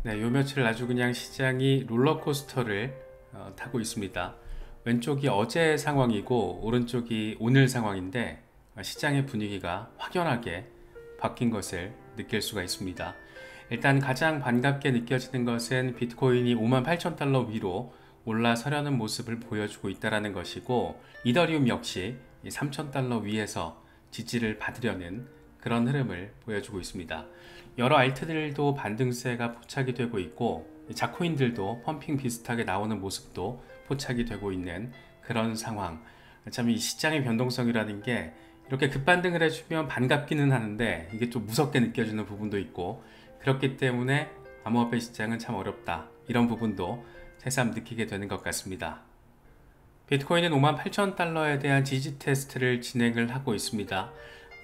네, 요 며칠 아주 그냥 시장이 롤러코스터를 타고 있습니다. 왼쪽이 어제 상황이고 오른쪽이 오늘 상황인데 시장의 분위기가 확연하게 바뀐 것을 느낄 수가 있습니다. 일단 가장 반갑게 느껴지는 것은 비트코인이 58,000달러 위로 올라서려는 모습을 보여주고 있다는 것이고, 이더리움 역시 3,000달러 위에서 지지를 받으려는 그런 흐름을 보여주고 있습니다. 여러 알트들도 반등세가 포착이 되고 있고, 자코인들도 펌핑 비슷하게 나오는 모습도 포착이 되고 있는 그런 상황. 참 이 시장의 변동성이라는 게 이렇게 급반등을 해주면 반갑기는 하는데 이게 좀 무섭게 느껴지는 부분도 있고, 그렇기 때문에 암호화폐 시장은 참 어렵다, 이런 부분도 새삼 느끼게 되는 것 같습니다. 비트코인은 58,000달러에 대한 지지 테스트를 진행을 하고 있습니다.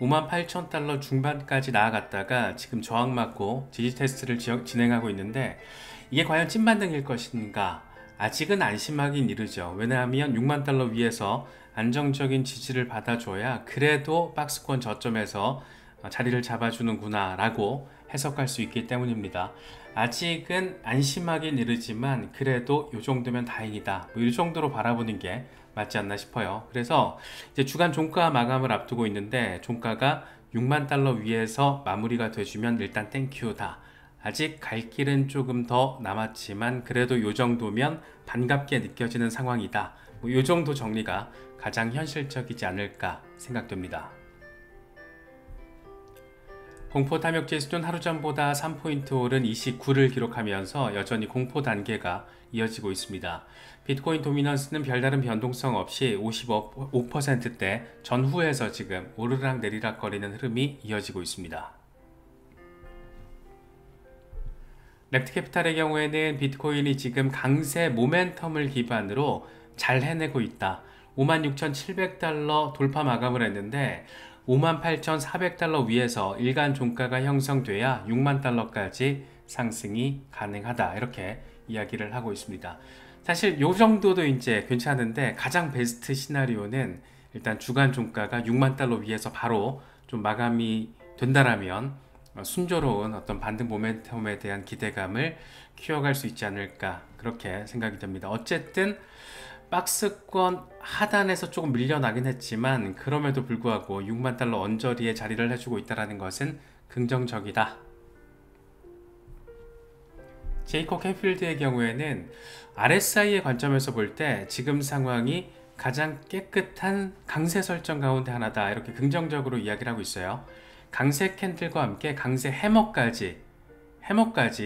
58,000달러 중반까지 나아갔다가 지금 저항받고 지지 테스트를 진행하고 있는데, 이게 과연 찐반등일 것인가? 아직은 안심하긴 이르죠. 왜냐하면 6만 달러 위에서 안정적인 지지를 받아줘야 그래도 박스권 저점에서 자리를 잡아주는구나 라고 해석할 수 있기 때문입니다. 아직은 안심하긴 이르지만 그래도 이 정도면 다행이다, 이 정도로 바라보는 게 맞지 않나 싶어요. 그래서 이제 주간 종가 마감을 앞두고 있는데, 종가가 6만 달러 위에서 마무리가 돼주면 일단 땡큐다. 아직 갈 길은 조금 더 남았지만 그래도 이 정도면 반갑게 느껴지는 상황이다, 이 정도 정리가 가장 현실적이지 않을까 생각됩니다. 공포 탐욕 지수는 하루 전보다 3포인트 오른 29를 기록하면서 여전히 공포 단계가 이어지고 있습니다. 비트코인 도미넌스는 별다른 변동성 없이 55%대 전후에서 지금 오르락 내리락 거리는 흐름이 이어지고 있습니다. 렉트캐피탈의 경우에는 비트코인이 지금 강세 모멘텀을 기반으로 잘 해내고 있다. 56,700달러 돌파 마감을 했는데 58,400달러 위에서 일간 종가가 형성돼야 6만 달러까지 상승이 가능하다, 이렇게 이야기를 하고 있습니다. 사실 요 정도도 이제 괜찮은데 가장 베스트 시나리오는 일단 주간 종가가 6만 달러 위에서 바로 좀 마감이 된다라면 순조로운 어떤 반등 모멘텀에 대한 기대감을 키워갈 수 있지 않을까, 그렇게 생각이 됩니다. 어쨌든 박스권 하단에서 조금 밀려나긴 했지만 그럼에도 불구하고 6만 달러 언저리에 자리를 해주고 있다는 것은 긍정적이다. 제이콥 캠필드의 경우에는 RSI의 관점에서 볼 때 지금 상황이 가장 깨끗한 강세 설정 가운데 하나다, 이렇게 긍정적으로 이야기를 하고 있어요. 강세 캔들과 함께 강세 해머까지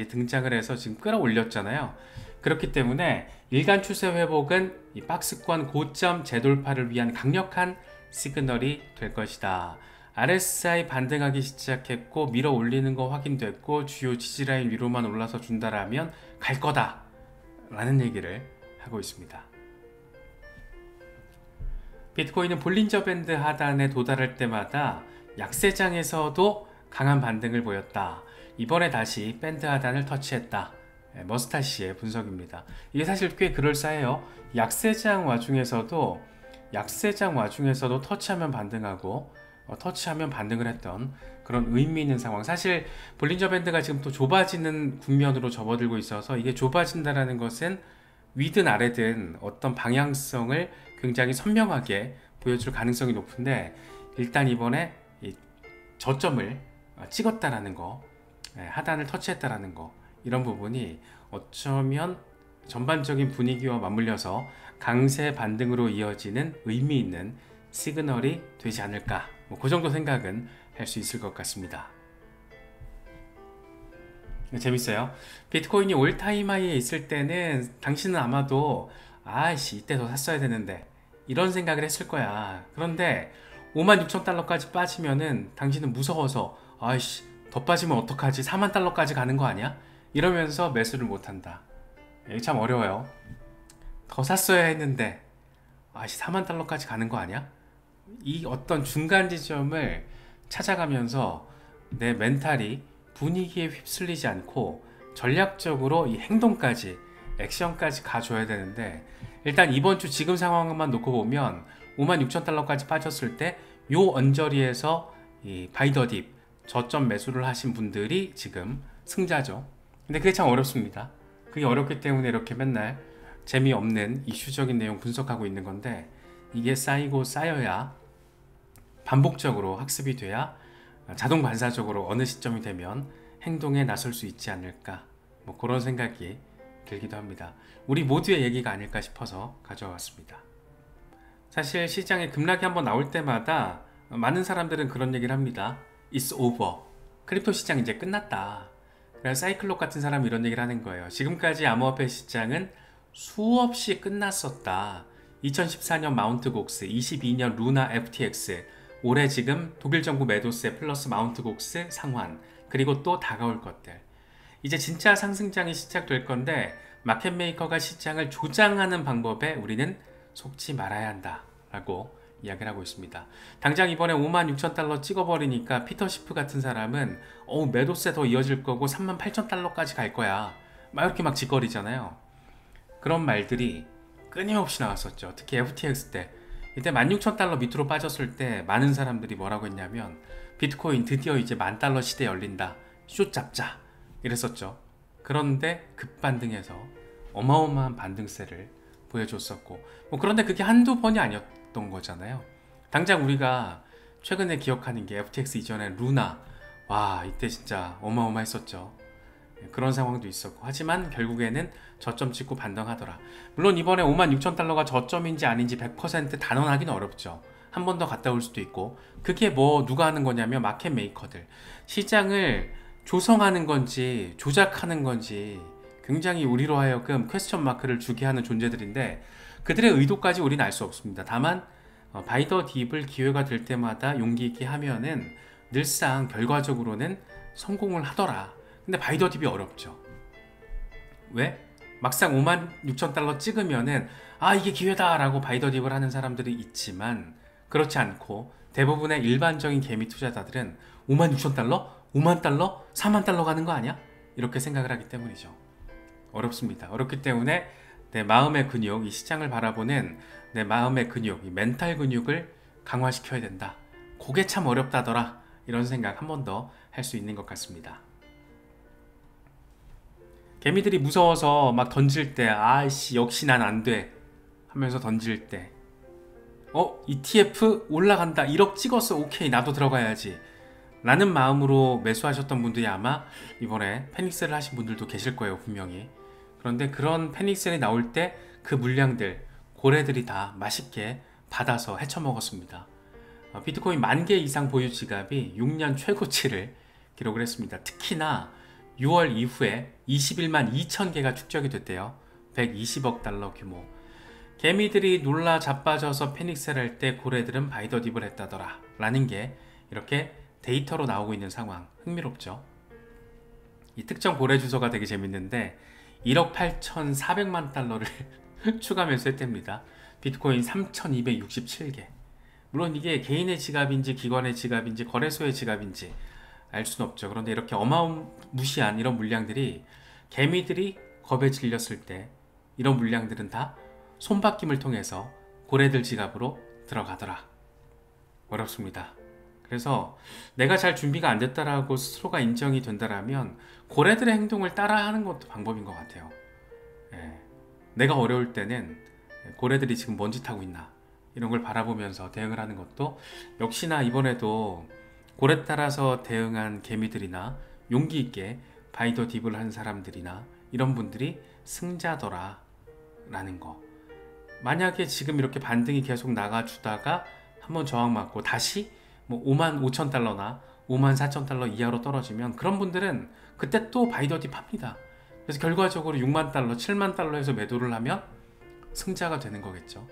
등장을 해서 지금 끌어올렸잖아요. 그렇기 때문에 일간 추세 회복은 이 박스권 고점 재돌파를 위한 강력한 시그널이 될 것이다. RSI 반등하기 시작했고 밀어 올리는 거 확인됐고 주요 지지라인 위로만 올라서 준다라면 갈 거다 라는 얘기를 하고 있습니다. 비트코인은 볼린저 밴드 하단에 도달할 때마다 약세장에서도 강한 반등을 보였다. 이번에 다시 밴드 하단을 터치했다. 머스타시의 분석입니다. 이게 사실 꽤 그럴싸해요. 약세장 와중에서도 터치하면 반등하고 터치하면 반등을 했던 그런 의미 있는 상황. 사실 볼린저 밴드가 지금 또 좁아지는 국면으로 접어들고 있어서, 이게 좁아진다는 것은 위든 아래든 어떤 방향성을 굉장히 선명하게 보여줄 가능성이 높은데, 일단 이번에 이 저점을 찍었다라는 거, 하단을 터치했다라는 거, 이런 부분이 어쩌면 전반적인 분위기와 맞물려서 강세 반등으로 이어지는 의미 있는 시그널이 되지 않을까, 그 정도 생각은 할 수 있을 것 같습니다. 재밌어요. 비트코인이 올타임 하이에 있을 때는 당신은 아마도 아이씨 이때 더 샀어야 되는데 이런 생각을 했을 거야. 그런데 56,000달러까지 빠지면은 당신은 무서워서 아이씨 더 빠지면 어떡하지, 4만 달러까지 가는 거 아니야? 이러면서 매수를 못한다. 이게 참 어려워요. 더 샀어야 했는데 아이씨 4만 달러까지 가는 거 아니야? 이 어떤 중간 지점을 찾아가면서 내 멘탈이 분위기에 휩쓸리지 않고 전략적으로 이 행동까지, 액션까지 가줘야 되는데, 일단 이번 주 지금 상황만 놓고 보면 56,000달러까지 빠졌을 때 요 언저리에서 이 바이 더 딥 저점 매수를 하신 분들이 지금 승자죠. 근데 그게 참 어렵습니다. 그게 어렵기 때문에 이렇게 맨날 재미없는 이슈적인 내용 분석하고 있는 건데, 이게 쌓이고 쌓여야 반복적으로 학습이 돼야 자동 반사적으로 어느 시점이 되면 행동에 나설 수 있지 않을까, 뭐 그런 생각이 들기도 합니다. 우리 모두의 얘기가 아닐까 싶어서 가져왔습니다. 사실 시장에 급락이 한번 나올 때마다 많은 사람들은 그런 얘기를 합니다. It's over. 크립토 시장 이제 끝났다. 그래서 사이클롭 같은 사람이 이런 얘기를 하는 거예요. 지금까지 암호화폐 시장은 수없이 끝났었다. 2014년 마운트 곡스, 22년 루나 FTX, 올해 지금 독일 정부 매도세 플러스 마운트 곡스 상환, 그리고 또 다가올 것들. 이제 진짜 상승장이 시작될 건데, 마켓메이커가 시장을 조장하는 방법에 우리는 속지 말아야 한다 라고 이야기를 하고 있습니다. 당장 이번에 56,000달러 찍어버리니까 피터 시프 같은 사람은 매도세 더 이어질 거고 38,000달러까지 갈 거야, 막 이렇게 막 짓거리잖아요. 그런 말들이 끊임없이 나왔었죠. 특히 FTX 때, 이때 16,000달러 밑으로 빠졌을 때 많은 사람들이 뭐라고 했냐면, 비트코인 드디어 이제 10,000달러 시대 열린다, 숏 잡자 이랬었죠. 그런데 급반등해서 어마어마한 반등세를 보여줬었고, 그런데 그게 한두 번이 아니었던 거잖아요. 당장 우리가 최근에 기억하는 게 FTX 이전에 루나, 와 이때 진짜 어마어마했었죠. 그런 상황도 있었고, 하지만 결국에는 저점 찍고 반등하더라. 물론 이번에 56,000달러가 저점인지 아닌지 100% 단언하기는 어렵죠. 한 번 더 갔다 올 수도 있고. 그게 뭐 누가 하는 거냐면 마켓 메이커들, 시장을 조성하는 건지 조작하는 건지 굉장히 우리로 하여금 퀘스천 마크를 주게 하는 존재들인데, 그들의 의도까지 우리는 알 수 없습니다. 다만 바이 더 딥을 기회가 될 때마다 용기 있게 하면은 늘상 결과적으로는 성공을 하더라. 근데 바이 더 딥이 어렵죠. 왜? 막상 56,000달러 찍으면은 이게 기회다 라고 바이 더 딥을 하는 사람들이 있지만, 그렇지 않고 대부분의 일반적인 개미 투자자들은 56,000달러? 5만 달러? 4만 달러 가는 거 아니야? 이렇게 생각을 하기 때문이죠. 어렵습니다. 어렵기 때문에 내 마음의 근육, 이 시장을 바라보는 내 마음의 근육, 이 멘탈 근육을 강화시켜야 된다. 그게 참 어렵다더라. 이런 생각 한 번 더 할 수 있는 것 같습니다. 개미들이 무서워서 막 던질 때, 아이씨 역시 난 안 돼 하면서 던질 때, ETF 올라간다, 1억 찍었어, 오케이 나도 들어가야지 라는 마음으로 매수하셨던 분들이 아마 이번에 패닉셀을 하신 분들도 계실 거예요, 분명히. 그런데 그런 패닉셀이 나올 때 그 물량들, 고래들이 다 맛있게 받아서 헤쳐먹었습니다. 비트코인 10,000개 이상 보유 지갑이 6년 최고치를 기록을 했습니다. 특히나 6월 이후에 21만 2천 개가 축적이 됐대요. 120억 달러 규모. 개미들이 놀라 자빠져서 패닉셀 할 때 고래들은 바이 더 딥을 했다더라 라는 게 이렇게 데이터로 나오고 있는 상황, 흥미롭죠. 이 특정 고래 주소가 되게 재밌는데 1억 8,400만 달러를 추가 매수했답니다. 비트코인 3,267개. 물론 이게 개인의 지갑인지 기관의 지갑인지 거래소의 지갑인지 알 수는 없죠. 그런데 이렇게 어마무시한 이런 물량들이, 개미들이 겁에 질렸을 때 이런 물량들은 다 손바뀜을 통해서 고래들 지갑으로 들어가더라. 어렵습니다. 그래서 내가 잘 준비가 안 됐다라고 스스로가 인정이 된다라면 고래들의 행동을 따라하는 것도 방법인 것 같아요. 내가 어려울 때는 고래들이 지금 뭔 짓 하고 있나, 이런 걸 바라보면서 대응을 하는 것도, 역시나 이번에도 고래 따라서 대응한 개미들이나 용기 있게 바이 더 딥을 한 사람들이나 이런 분들이 승자더라 라는 거. 만약에 지금 이렇게 반등이 계속 나가주다가 한번 저항 맞고 다시 뭐 55,000달러나 54,000달러 이하로 떨어지면, 그런 분들은 그때 또 바이 더 딥 합니다. 그래서 결과적으로 6만 달러, 7만 달러에서 매도를 하면 승자가 되는 거겠죠.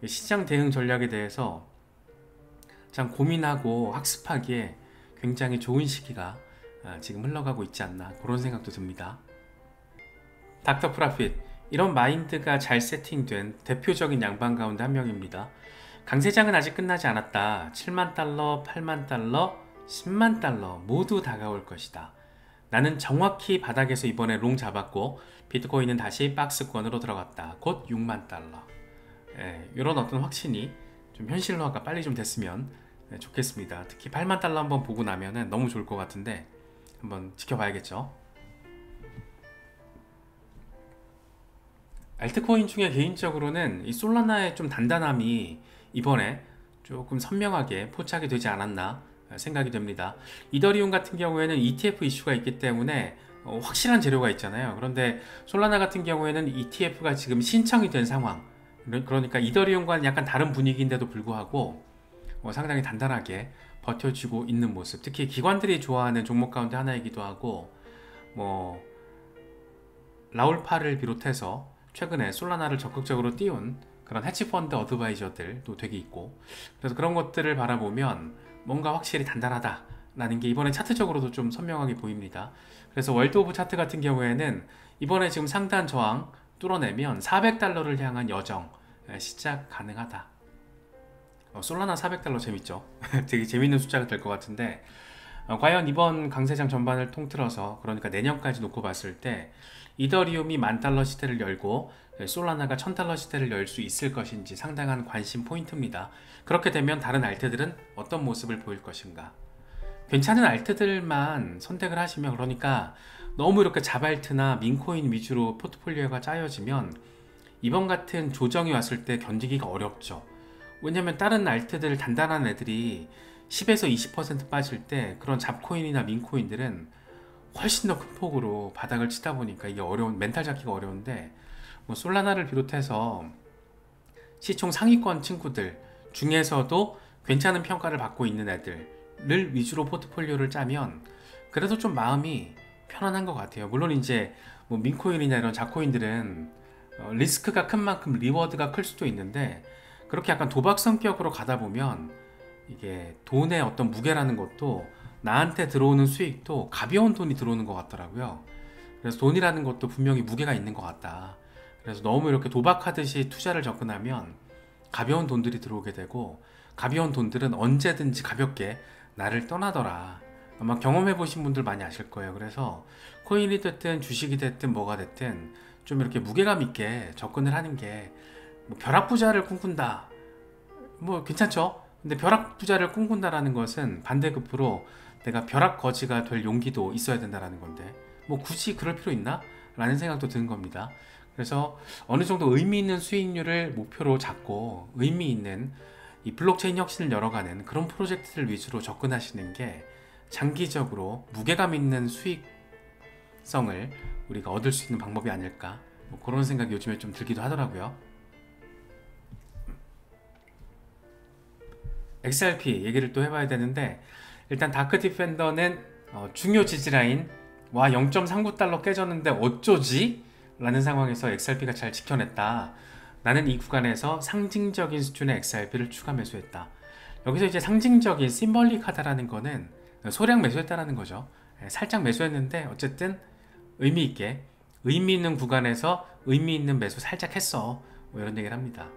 시장 대응 전략에 대해서 참 고민하고 학습하기에 굉장히 좋은 시기가 지금 흘러가고 있지 않나, 그런 생각도 듭니다. 닥터 프라핏, 이런 마인드가 잘 세팅된 대표적인 양반 가운데 한 명입니다. 강세장은 아직 끝나지 않았다. 7만 달러, 8만 달러, 10만 달러 모두 다가올 것이다. 나는 정확히 바닥에서 이번에 롱 잡았고 비트코인은 다시 박스권으로 들어갔다. 곧 6만 달러. 이런 어떤 확신이 좀 현실화가 빨리 좀 됐으면 좋겠습니다. 특히 8만 달러 한번 보고 나면은 너무 좋을 것 같은데 한번 지켜봐야겠죠. 알트코인 중에 개인적으로는 이 솔라나의 좀 단단함이 이번에 조금 선명하게 포착이 되지 않았나 생각이 됩니다. 이더리움 같은 경우에는 ETF 이슈가 있기 때문에 확실한 재료가 있잖아요. 그런데 솔라나 같은 경우에는 ETF가 지금 신청이 된 상황. 그러니까 이더리움과는 약간 다른 분위기인데도 불구하고 상당히 단단하게 버텨주고 있는 모습. 특히 기관들이 좋아하는 종목 가운데 하나이기도 하고, 뭐 라울파를 비롯해서 최근에 솔라나를 적극적으로 띄운 그런 헤지펀드 어드바이저들도 되게 있고, 그래서 그런 것들을 바라보면 뭔가 확실히 단단하다라는 게 이번에 차트적으로도 좀 선명하게 보입니다. 그래서 월드 오브 차트 같은 경우에는 이번에 지금 상단 저항 뚫어내면 400달러를 향한 여정 시작 가능하다. 솔라나 400달러 재밌죠? 되게 재밌는 숫자가 될 것 같은데, 과연 이번 강세장 전반을 통틀어서, 그러니까 내년까지 놓고 봤을 때 이더리움이 10,000달러 시대를 열고 솔라나가 1,000달러 시대를 열 수 있을 것인지 상당한 관심 포인트입니다. 그렇게 되면 다른 알트들은 어떤 모습을 보일 것인가? 괜찮은 알트들만 선택을 하시면, 그러니까 너무 이렇게 자발트나 민코인 위주로 포트폴리오가 짜여지면 이번 같은 조정이 왔을 때 견디기가 어렵죠. 왜냐면 다른 알트들 단단한 애들이 10에서 20% 빠질 때 그런 잡코인이나 민코인들은 훨씬 더 큰 폭으로 바닥을 치다 보니까 이게 어려운, 멘탈 잡기가 어려운데, 뭐 솔라나를 비롯해서 시총 상위권 친구들 중에서도 괜찮은 평가를 받고 있는 애들을 위주로 포트폴리오를 짜면 그래도 좀 마음이 편안한 것 같아요. 물론 이제 뭐 민코인이나 이런 잡코인들은 리스크가 큰 만큼 리워드가 클 수도 있는데, 그렇게 약간 도박 성격으로 가다 보면 이게 돈의 어떤 무게라는 것도, 나한테 들어오는 수익도 가벼운 돈이 들어오는 것 같더라고요. 그래서 돈이라는 것도 분명히 무게가 있는 것 같다. 그래서 너무 이렇게 도박하듯이 투자를 접근하면 가벼운 돈들이 들어오게 되고, 가벼운 돈들은 언제든지 가볍게 나를 떠나더라. 아마 경험해 보신 분들 많이 아실 거예요. 그래서 코인이 됐든 주식이 됐든 뭐가 됐든 좀 이렇게 무게감 있게 접근을 하는 게, 뭐 벼락부자를 꿈꾼다, 뭐 괜찮죠? 근데 벼락부자를 꿈꾼다라는 것은 반대급부로 내가 벼락거지가 될 용기도 있어야 된다라는 건데, 뭐 굳이 그럴 필요 있나? 라는 생각도 드는 겁니다. 그래서 어느 정도 의미 있는 수익률을 목표로 잡고 의미 있는 이 블록체인 혁신을 열어가는 그런 프로젝트들 위주로 접근하시는 게 장기적으로 무게감 있는 수익성을 우리가 얻을 수 있는 방법이 아닐까, 뭐 그런 생각이 요즘에 좀 들기도 하더라고요. XRP 얘기를 또 해봐야 되는데, 일단 다크 디펜더는 중요 지지라인 와 0.39달러 깨졌는데 어쩌지? 라는 상황에서 XRP가 잘 지켜냈다. 나는 이 구간에서 상징적인 수준의 XRP를 추가 매수했다. 여기서 이제 상징적인 심벌릭하다라는 거는 소량 매수했다라는 거죠. 살짝 매수했는데 어쨌든 의미 있게, 의미 있는 구간에서 의미 있는 매수 살짝 했어, 뭐 이런 얘기를 합니다.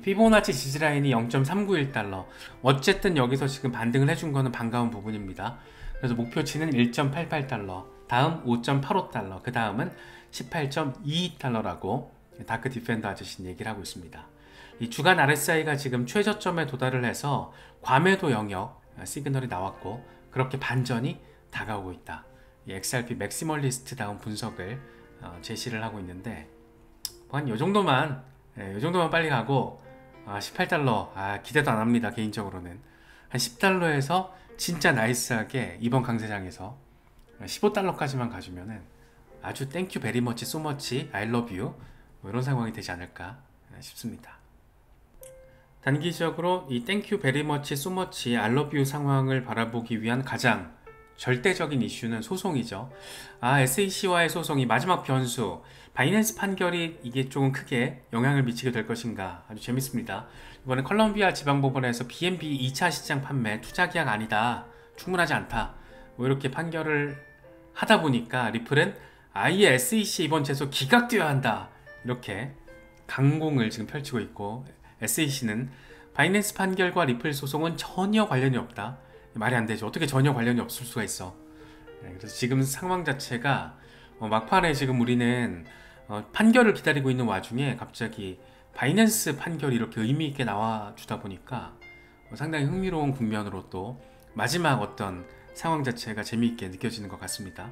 피보나치 지지라인이 0.391달러, 어쨌든 여기서 지금 반등을 해준 거는 반가운 부분입니다. 그래서 목표치는 1.88달러, 다음 5.85달러, 그 다음은 18.22달러라고 다크 디펜더 아저씨는 얘기를 하고 있습니다. 이 주간 RSI가 지금 최저점에 도달을 해서 과매도 영역 시그널이 나왔고, 그렇게 반전이 다가오고 있다. 이 XRP 맥시멀리스트 다운 분석을 제시를 하고 있는데, 한 요정도만, 요정도만 빨리 가고 18달러 기대도 안 합니다. 개인적으로는 한 10달러에서 진짜 나이스하게 이번 강세장에서 15달러까지만 가주면은 아주 땡큐 베리머치 소머치 I love you 뭐 이런 상황이 되지 않을까 싶습니다. 단기적으로 이 땡큐 베리머치 소머치 I love you 상황을 바라보기 위한 가장 절대적인 이슈는 소송이죠. SEC와의 소송이 마지막 변수, 바이낸스 판결이 이게 조금 크게 영향을 미치게 될 것인가, 아주 재밌습니다. 이번에 컬럼비아 지방법원에서 BNB 2차 시장 판매 투자계약 아니다, 충분하지 않다, 뭐 이렇게 판결을 하다 보니까 리플은 아예 SEC 이번 제소 기각되어야 한다, 이렇게 강공을 지금 펼치고 있고, SEC는 바이낸스 판결과 리플 소송은 전혀 관련이 없다, 말이 안 되죠. 어떻게 전혀 관련이 없을 수가 있어. 그래서 지금 상황 자체가 막판에 지금 우리는 판결을 기다리고 있는 와중에 갑자기 바이낸스 판결이 이렇게 의미 있게 나와주다 보니까 상당히 흥미로운 국면으로 또 마지막 어떤 상황 자체가 재미있게 느껴지는 것 같습니다.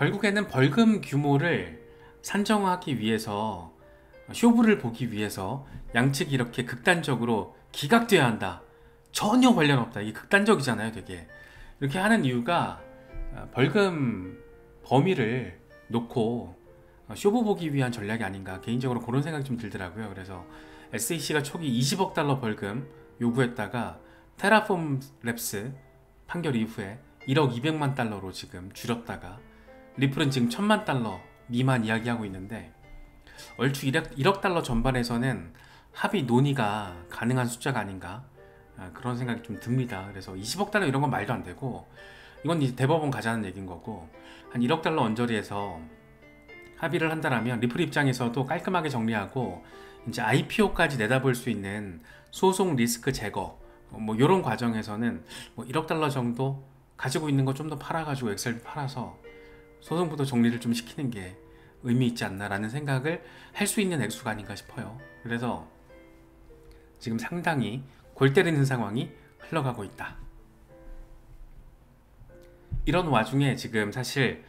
결국에는 벌금 규모를 산정하기 위해서, 쇼부를 보기 위해서 양측이 이렇게 극단적으로 기각돼야 한다, 전혀 관련 없다, 이게 극단적이잖아요 되게. 이렇게 하는 이유가 벌금 범위를 놓고 쇼부 보기 위한 전략이 아닌가, 개인적으로 그런 생각이 좀 들더라고요. 그래서 SEC가 초기 20억 달러 벌금 요구했다가 테라폼 랩스 판결 이후에 1억 200만 달러로 지금 줄였다가 리플은 지금 1000만 달러 미만 이야기하고 있는데, 얼추 1억 달러 전반에서는 합의 논의가 가능한 숫자가 아닌가, 그런 생각이 좀 듭니다. 그래서 20억 달러 이런 건 말도 안 되고, 이건 이제 대법원 가자는 얘기인 거고, 한 1억 달러 언저리에서 합의를 한다라면 리플 입장에서도 깔끔하게 정리하고 이제 IPO까지 내다볼 수 있는 소송 리스크 제거, 뭐 이런 과정에서는 뭐 1억 달러 정도 가지고 있는 거 좀 더 팔아가지고 XRP 팔아서 소송부터 정리를 좀 시키는 게 의미 있지 않나라는 생각을 할 수 있는 액수가 아닌가 싶어요. 그래서 지금 상당히 골 때리는 상황이 흘러가고 있다. 이런 와중에 지금 사실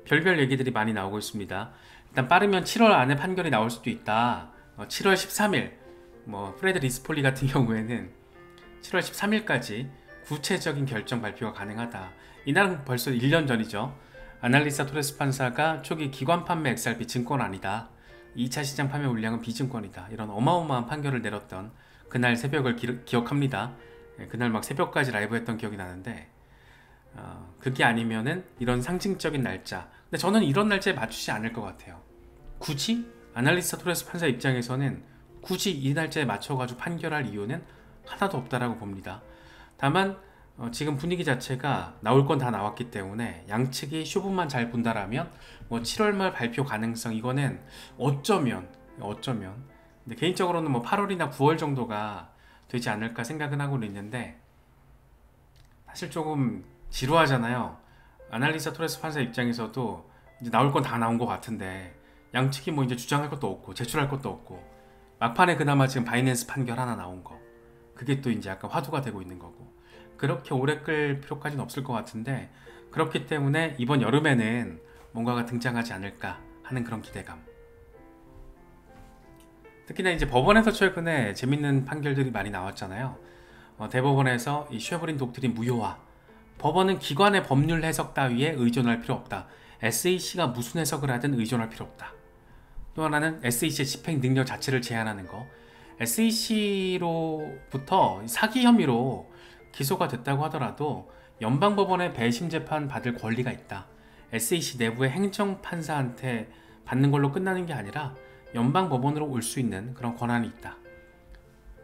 별별 얘기들이 많이 나오고 있습니다. 일단 빠르면 7월 안에 판결이 나올 수도 있다. 7월 13일, 뭐 프레드 리스폴리 같은 경우에는 7월 13일까지 구체적인 결정 발표가 가능하다. 이날은 벌써 1년 전이죠. 아날리사 토레스 판사가 초기 기관 판매 XRP 증권 아니다, 2차 시장 판매 물량은 비증권이다, 이런 어마어마한 판결을 내렸던 그날 새벽을 기억합니다. 그날 막 새벽까지 라이브 했던 기억이 나는데, 그게 아니면은 이런 상징적인 날짜, 근데 저는 이런 날짜에 맞추지 않을 것 같아요. 굳이 아날리스타 토레스 판사 입장에서는 굳이 이 날짜에 맞춰가지고 판결할 이유는 하나도 없다라고 봅니다. 다만 지금 분위기 자체가 나올 건 다 나왔기 때문에 양측이 쇼부만 잘 본다라면 뭐 7월 말 발표 가능성, 이거는 어쩌면 근데 개인적으로는 뭐 8월이나 9월 정도가 되지 않을까 생각은 하고는 있는데, 사실 조금 지루하잖아요. 아날리사 토레스 판사 입장에서도 이제 나올 건 다 나온 것 같은데 양측이 뭐 이제 주장할 것도 없고 제출할 것도 없고, 막판에 그나마 지금 바이낸스 판결 하나 나온 거, 그게 또 이제 약간 화두가 되고 있는 거고, 그렇게 오래 끌 필요까지는 없을 것 같은데, 그렇기 때문에 이번 여름에는 뭔가가 등장하지 않을까 하는 그런 기대감. 특히나 이제 법원에서 최근에 재밌는 판결들이 많이 나왔잖아요. 대법원에서 이 쉐브린 독트린 무효화, 법원은 기관의 법률 해석 따위에 의존할 필요 없다, SEC가 무슨 해석을 하든 의존할 필요 없다. 또 하나는 SEC의 집행 능력 자체를 제한하는 거, SEC로부터 사기 혐의로 기소가 됐다고 하더라도 연방법원의 배심 재판 받을 권리가 있다. SEC 내부의 행정판사한테 받는 걸로 끝나는 게 아니라 연방법원으로 올 수 있는 그런 권한이 있다.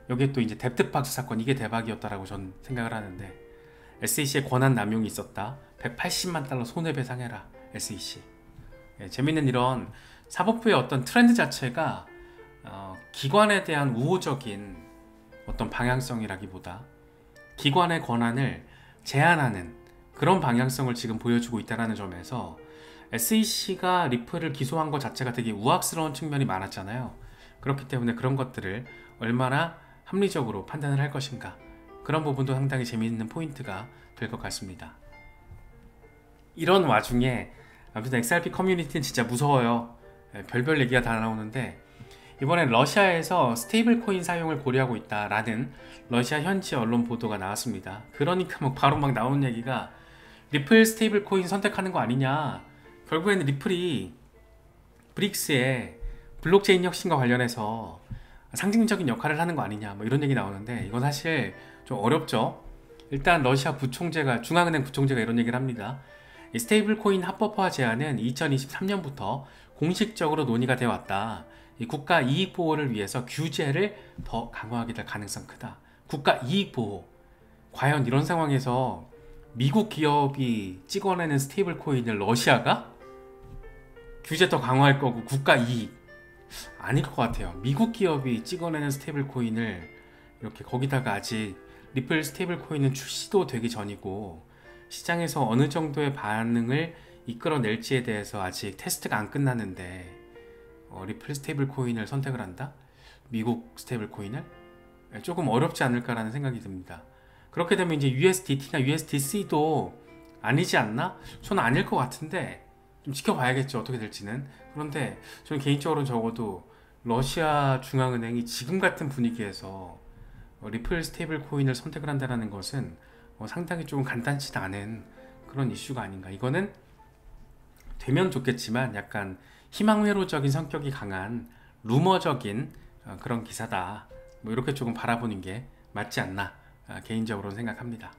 여기에 또 이제 뎁트박스 사건, 이게 대박이었다라고 전 생각을 하는데, SEC의 권한 남용이 있었다, 180만 달러 손해배상해라 SEC. 재밌는 이런 사법부의 어떤 트렌드 자체가 기관에 대한 우호적인 어떤 방향성이라기보다 기관의 권한을 제한하는 그런 방향성을 지금 보여주고 있다는 점에서 SEC가 리플을 기소한 것 자체가 되게 우악스러운 측면이 많았잖아요. 그렇기 때문에 그런 것들을 얼마나 합리적으로 판단을 할 것인가, 그런 부분도 상당히 재미있는 포인트가 될 것 같습니다. 이런 와중에 아무튼 XRP 커뮤니티는 진짜 무서워요. 별별 얘기가 다 나오는데, 이번에 러시아에서 스테이블 코인 사용을 고려하고 있다라는 러시아 현지 언론 보도가 나왔습니다. 그러니까 뭐 바로 막 나오는 얘기가 리플 스테이블 코인 선택하는 거 아니냐, 결국에는 리플이 브릭스의 블록체인 혁신과 관련해서 상징적인 역할을 하는 거 아니냐, 뭐 이런 얘기 나오는데, 이건 사실 좀 어렵죠. 일단 러시아 부총재가, 중앙은행 부총재가 이런 얘기를 합니다. 이 스테이블 코인 합법화 제한은 2023년부터 공식적으로 논의가 되어 왔다. 이 국가 이익 보호를 위해서 규제를 더 강화하게 될 가능성 크다. 국가 이익 보호, 과연 이런 상황에서 미국 기업이 찍어내는 스테이블 코인을 러시아가 규제 더 강화할 거고 국가 이익, 아닐 것 같아요. 미국 기업이 찍어내는 스테이블 코인을 이렇게, 거기다가 아직 리플 스테이블 코인은 출시도 되기 전이고 시장에서 어느 정도의 반응을 이끌어낼지에 대해서 아직 테스트가 안 끝났는데 리플 스테이블 코인을 선택을 한다? 미국 스테이블 코인을? 조금 어렵지 않을까라는 생각이 듭니다. 그렇게 되면 이제 USDT나 USDC도 아니지 않나? 저는 아닐 것 같은데, 좀 지켜봐야겠죠. 어떻게 될지는. 그런데 저는 개인적으로 적어도 러시아 중앙은행이 지금 같은 분위기에서 리플 스테이블 코인을 선택을 한다는 것은 상당히 조금 간단치 않은 그런 이슈가 아닌가. 이거는 되면 좋겠지만 약간 희망회로적인 성격이 강한 루머적인 그런 기사다. 뭐 이렇게 조금 바라보는 게 맞지 않나 개인적으로는 생각합니다.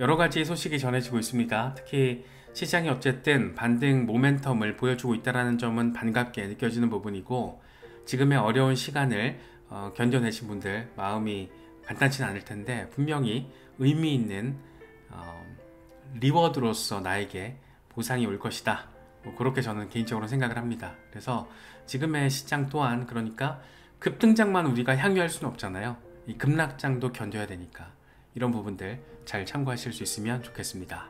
여러 가지 소식이 전해지고 있습니다. 특히 시장이 어쨌든 반등 모멘텀을 보여주고 있다는 점은 반갑게 느껴지는 부분이고, 지금의 어려운 시간을 견뎌내신 분들 마음이 간단치는 않을 텐데 분명히 의미 있는 리워드로서 나에게 보상이 올 것이다. 뭐 그렇게 저는 개인적으로 생각을 합니다. 그래서 지금의 시장 또한, 그러니까 급등장만 우리가 향유할 수는 없잖아요. 이 급락장도 견뎌야 되니까 이런 부분들 잘 참고하실 수 있으면 좋겠습니다.